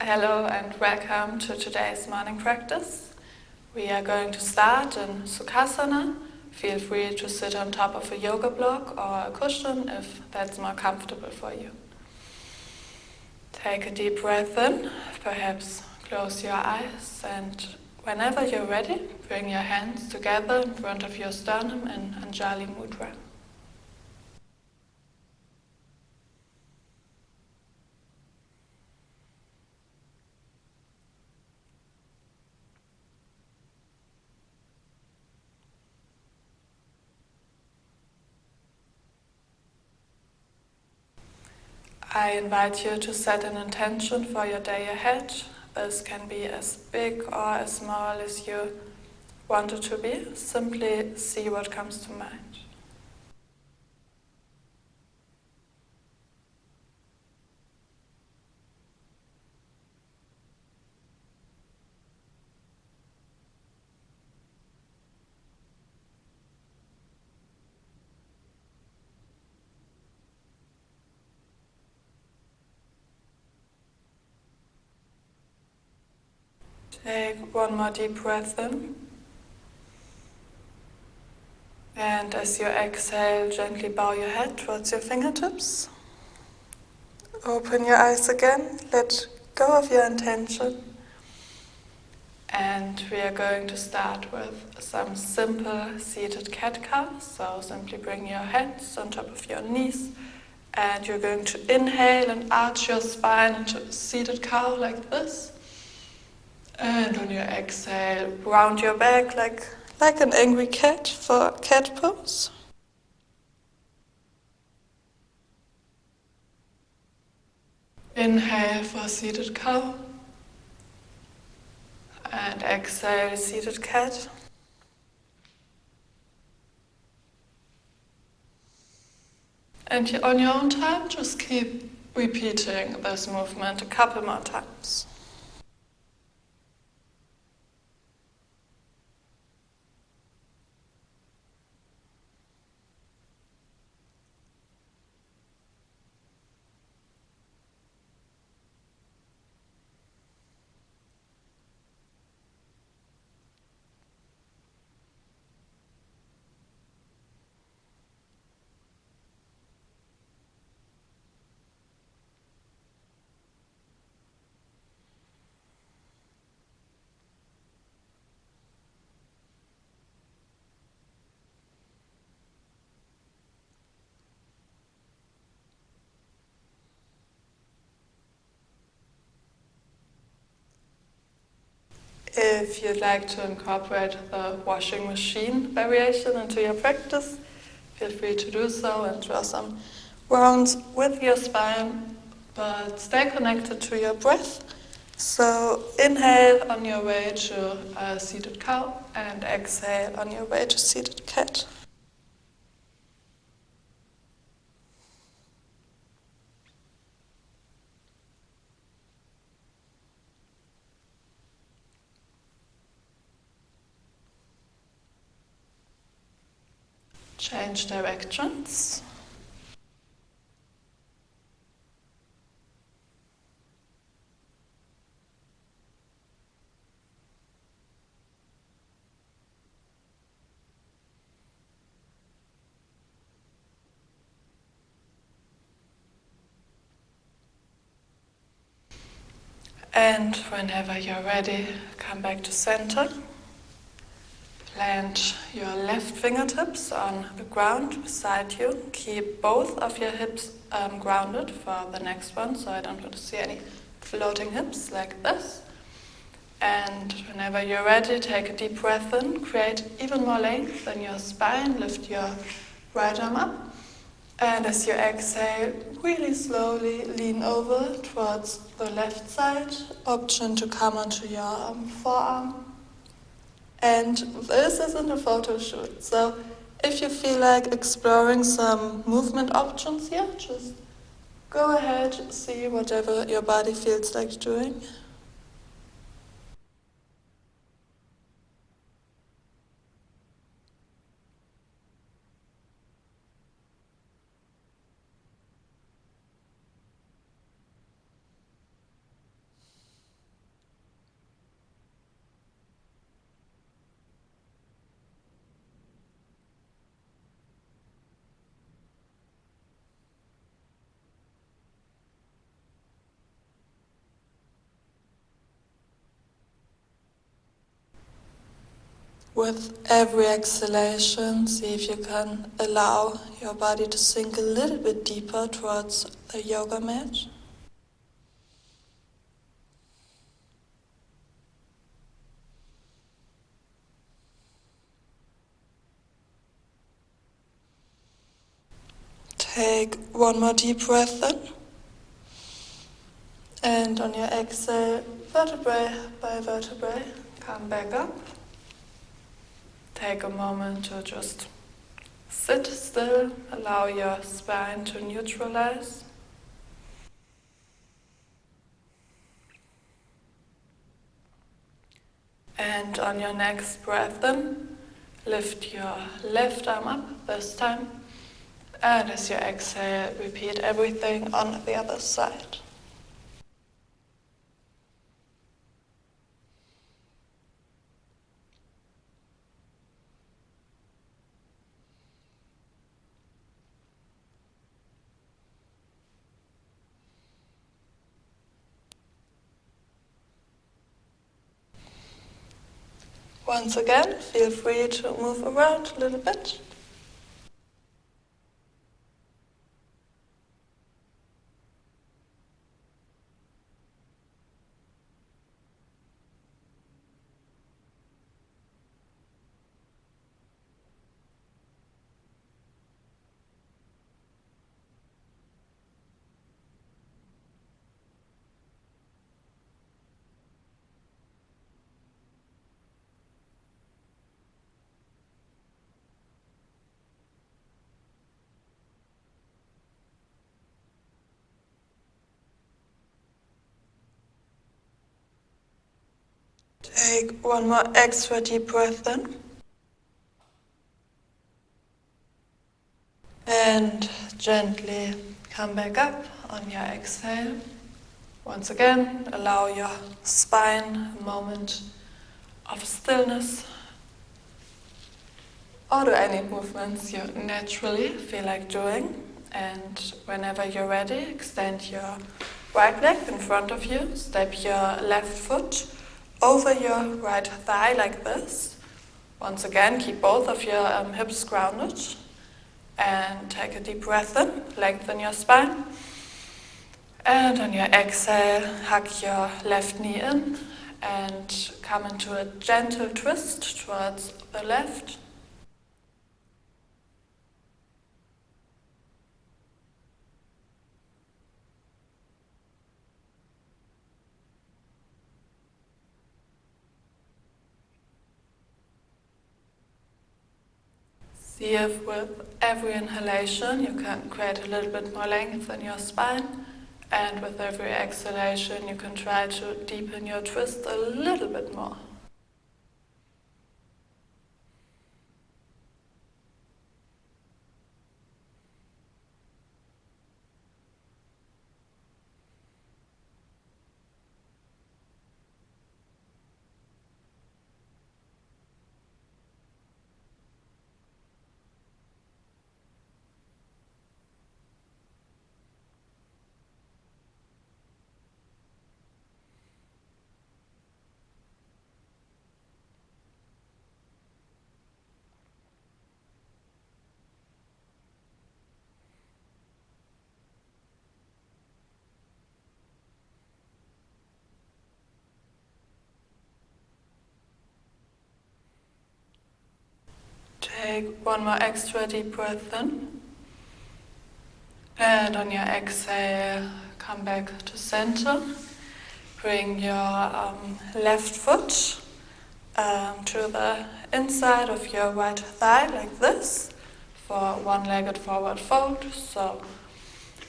Hello and welcome to today's morning practice. We are going to start in Sukhasana. Feel free to sit on top of a yoga block or a cushion if that's more comfortable for you. Take a deep breath in, perhaps close your eyes, and whenever you're ready, bring your hands together in front of your sternum in Anjali Mudra. I invite you to set an intention for your day ahead. This can be as big or as small as you want it to be. Simply see what comes to mind. Take one more deep breath in. And as you exhale, gently bow your head towards your fingertips. Open your eyes again, let go of your intention. And we are going to start with some simple seated cat-cows. So simply bring your hands on top of your knees. And you're going to inhale and arch your spine into a seated cow like this. And on your exhale, round your back like an angry cat for cat pose. Inhale for seated cow. And exhale, seated cat. And on your own time, just keep repeating this movement a couple more times. If you'd like to incorporate the washing machine variation into your practice, feel free to do so and draw some rounds with your spine, but stay connected to your breath. So inhale on your way to a seated cow and exhale on your way to seated cat. Change directions. And whenever you're ready, come back to center. Plant your left fingertips on the ground beside you. Keep both of your hips grounded for the next one, so I don't want to see any floating hips like this. And whenever you're ready, take a deep breath in. Create even more length in your spine. Lift your right arm up. And as you exhale, really slowly lean over towards the left side. Option to come onto your forearm. And this isn't a photo shoot, so if you feel like exploring some movement options here, just go ahead, see whatever your body feels like doing. With every exhalation, see if you can allow your body to sink a little bit deeper towards the yoga mat. Take one more deep breath in. And on your exhale, vertebrae by vertebrae, come back up. Take a moment to just sit still, allow your spine to neutralize. And on your next breath in, lift your left arm up this time. And as you exhale, repeat everything on the other side. Once again, feel free to move around a little bit. Take one more extra deep breath in. And gently come back up on your exhale. Once again, allow your spine a moment of stillness, or do any movements you naturally feel like doing. And whenever you're ready, extend your right leg in front of you, step your left foot over your right thigh like this. Once again, keep both of your hips grounded. And take a deep breath in, lengthen your spine. And on your exhale, hug your left knee in and come into a gentle twist towards the left. See if with every inhalation you can create a little bit more length in your spine, and with every exhalation you can try to deepen your twist a little bit more. Take one more extra deep breath in. And on your exhale, come back to center. Bring your left foot to the inside of your right thigh like this for one-legged forward fold. So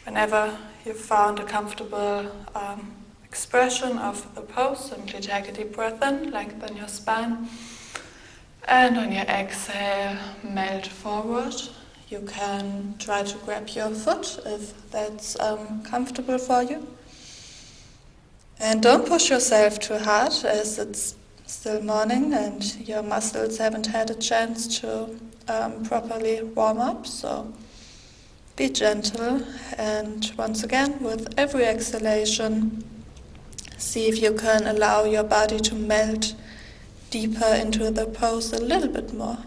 whenever you found a comfortable expression of the pose, simply take a deep breath in, lengthen your spine. And on your exhale, melt forward. You can try to grab your foot if that's comfortable for you. And don't push yourself too hard, as it's still morning and your muscles haven't had a chance to properly warm up. So be gentle, and once again, with every exhalation, see if you can allow your body to melt deeper into the pose a little bit more.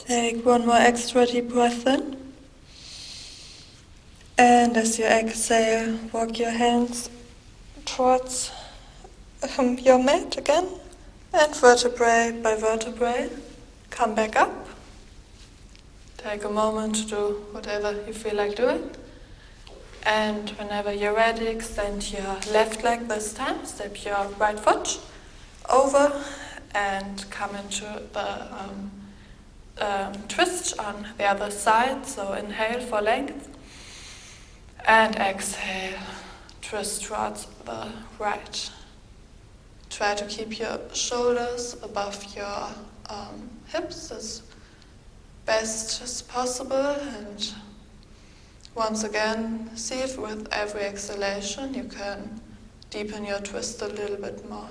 Take one more extra deep breath in. And as you exhale, walk your hands towards your mat again. And vertebrae by vertebrae, come back up. Take a moment to do whatever you feel like doing. And whenever you're ready, extend your left leg this time. Step your right foot over and come into the twist on the other side. So inhale for length and exhale, twist towards the right. Try to keep your shoulders above your hips as best as possible, and once again, see if with every exhalation you can deepen your twist a little bit more.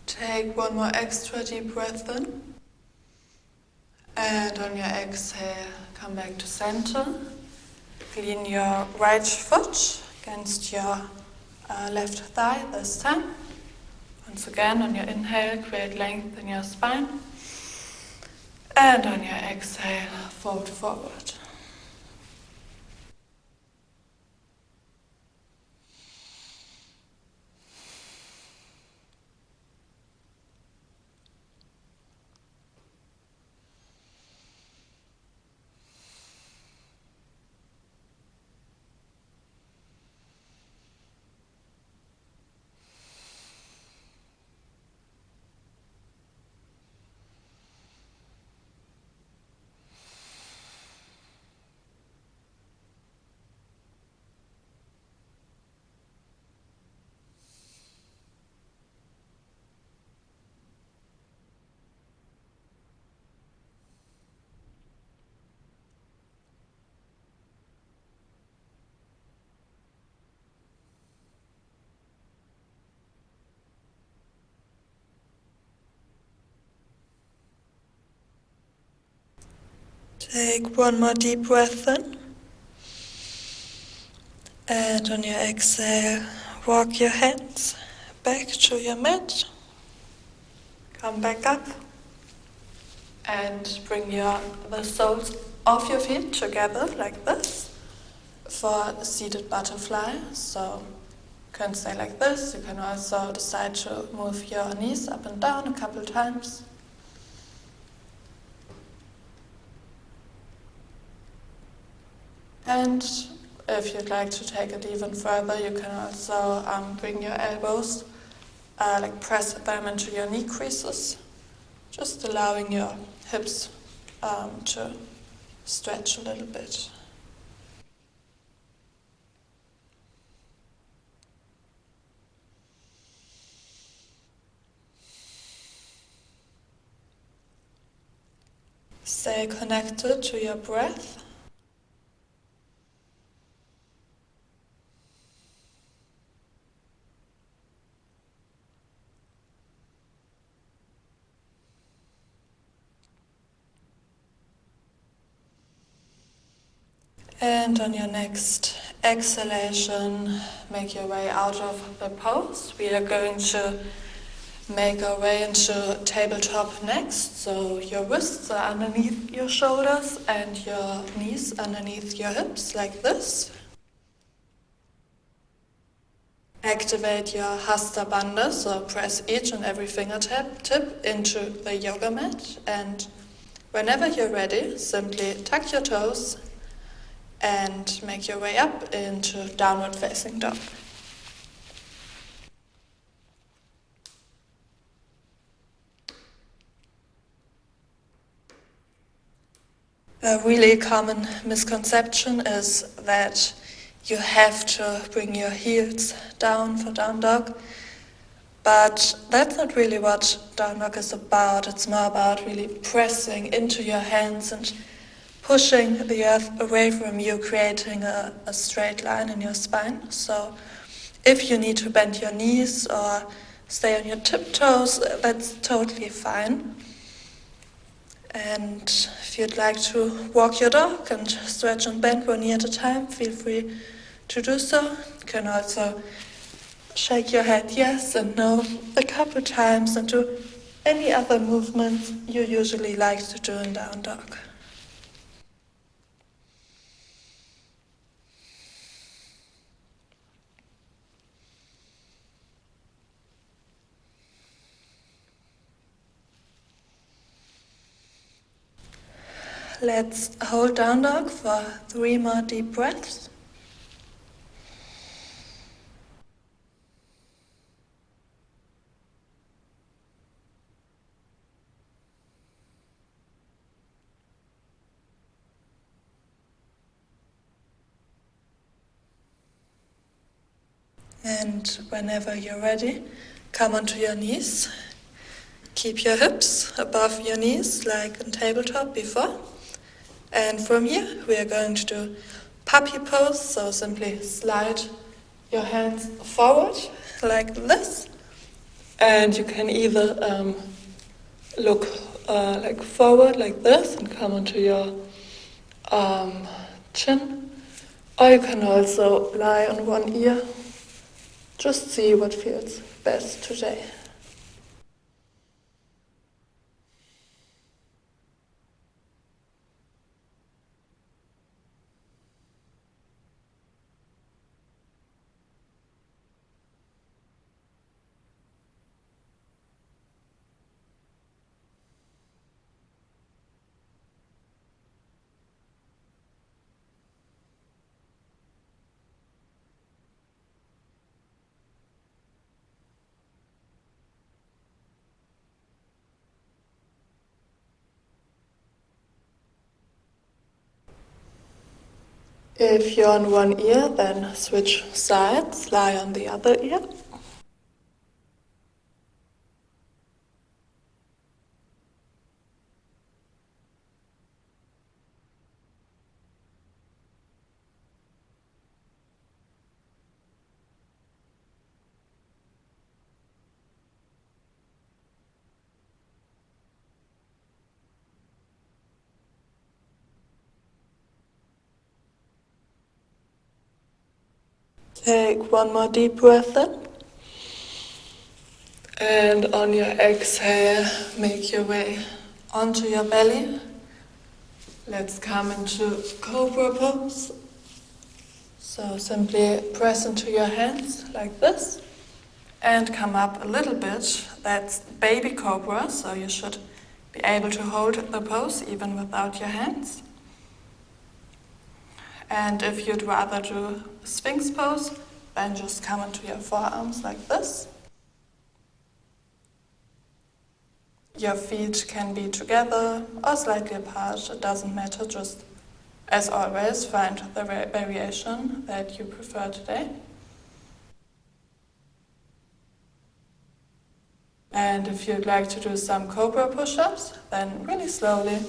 Take one more extra deep breath in. And on your exhale, come back to center. Lean your right foot against your left thigh this time. Once again, on your inhale, create length in your spine. And on your exhale, fold forward. Take one more deep breath in. And on your exhale, walk your hands back to your mat. Come back up and bring the soles of your feet together like this for a seated butterfly. So you can stay like this. You can also decide to move your knees up and down a couple times. And if you'd like to take it even further, you can also bring your elbows, press them into your knee creases Just allowing your hips to stretch a little bit. Stay connected to your breath. And on your next exhalation, make your way out of the pose. We are going to make our way into tabletop next. So your wrists are underneath your shoulders and your knees underneath your hips, like this. Activate your Hasta Bandha, so press each and every fingertip into the yoga mat. And whenever you're ready, simply tuck your toes and make your way up into downward facing dog. A really common misconception is that you have to bring your heels down for down dog, but that's not really what down dog is about. It's more about really pressing into your hands and pushing the earth away from you, creating a straight line in your spine. So if you need to bend your knees or stay on your tiptoes, that's totally fine. And if you'd like to walk your dog and stretch and bend one knee at a time, feel free to do so. You can also shake your head yes and no a couple times and do any other movements you usually like to do in down dog. Let's hold down dog for 3 more deep breaths. And whenever you're ready, come onto your knees. Keep your hips above your knees like in tabletop before. And from here we are going to do puppy pose, so simply slide your hands forward like this. And you can either look like forward like this and come onto your chin, or you can also lie on one ear. Just see what feels best today. If you're on one ear, then switch sides, lie on the other ear. Take one more deep breath in. And on your exhale, make your way onto your belly. Let's come into Cobra pose. So simply press into your hands like this and come up a little bit. That's baby Cobra, so you should be able to hold the pose even without your hands. And if you'd rather do Sphinx pose, then just come into your forearms like this. Your feet can be together or slightly apart, it doesn't matter, just as always find the variation that you prefer today. And if you'd like to do some cobra push-ups, then really slowly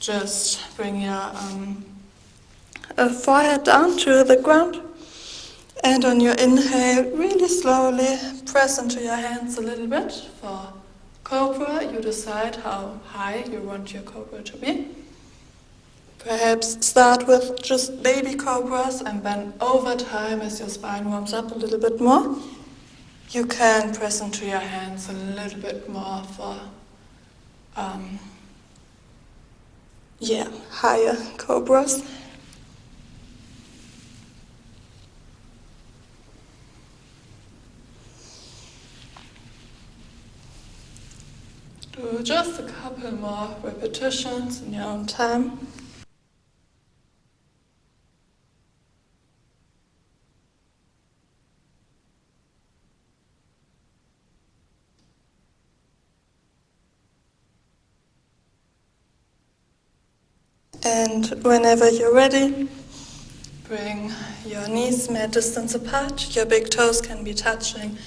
just bring your forehead down to the ground. And on your inhale, really slowly press into your hands a little bit. For cobra, you decide how high you want your cobra to be. Perhaps start with just baby cobras, and then over time, as your spine warms up a little bit more, you can press into your hands a little bit more for higher cobras. Do just a couple more repetitions in your own time. And whenever you're ready, bring your knees mere distance apart, your big toes can be touching,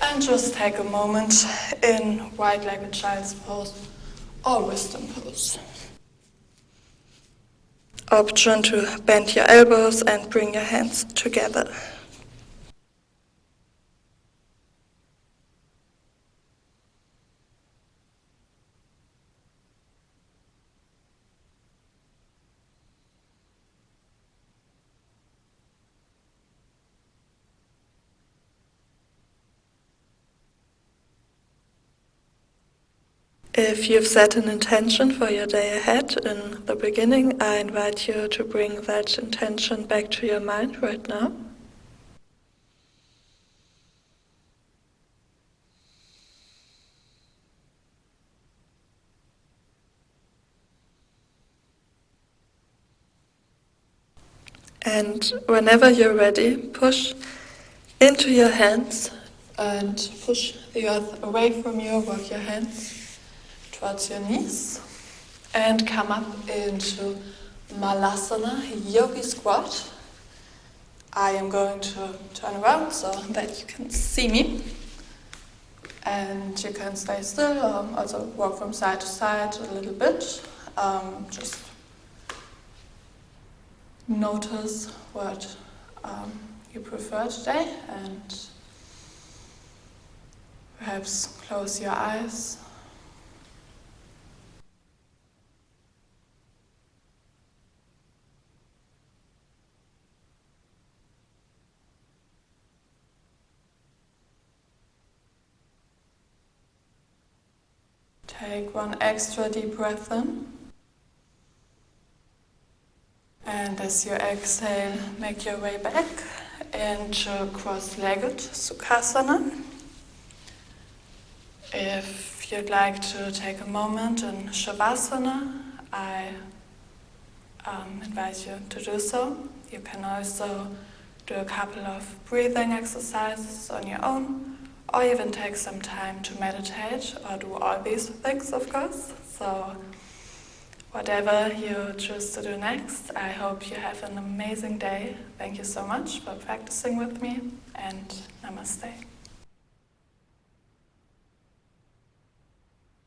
and just take a moment in wide-legged child's pose or wisdom pose. Option to bend your elbows and bring your hands together. If you've set an intention for your day ahead in the beginning, I invite you to bring that intention back to your mind right now. And whenever you're ready, push into your hands and push the earth away from you. Walk your hands towards your knees and come up into Malasana, Yogi Squat. I am going to turn around so that you can see me, and you can stay still or also walk from side to side a little bit. Just notice what you prefer today, and perhaps close your eyes. Take one extra deep breath in. And as you exhale, make your way back into cross-legged Sukhasana. If you'd like to take a moment in Shavasana, I invite you to do so. You can also do a couple of breathing exercises on your own, or even take some time to meditate or do all these things, of course. So whatever you choose to do next, I hope you have an amazing day. Thank you so much for practicing with me, and namaste.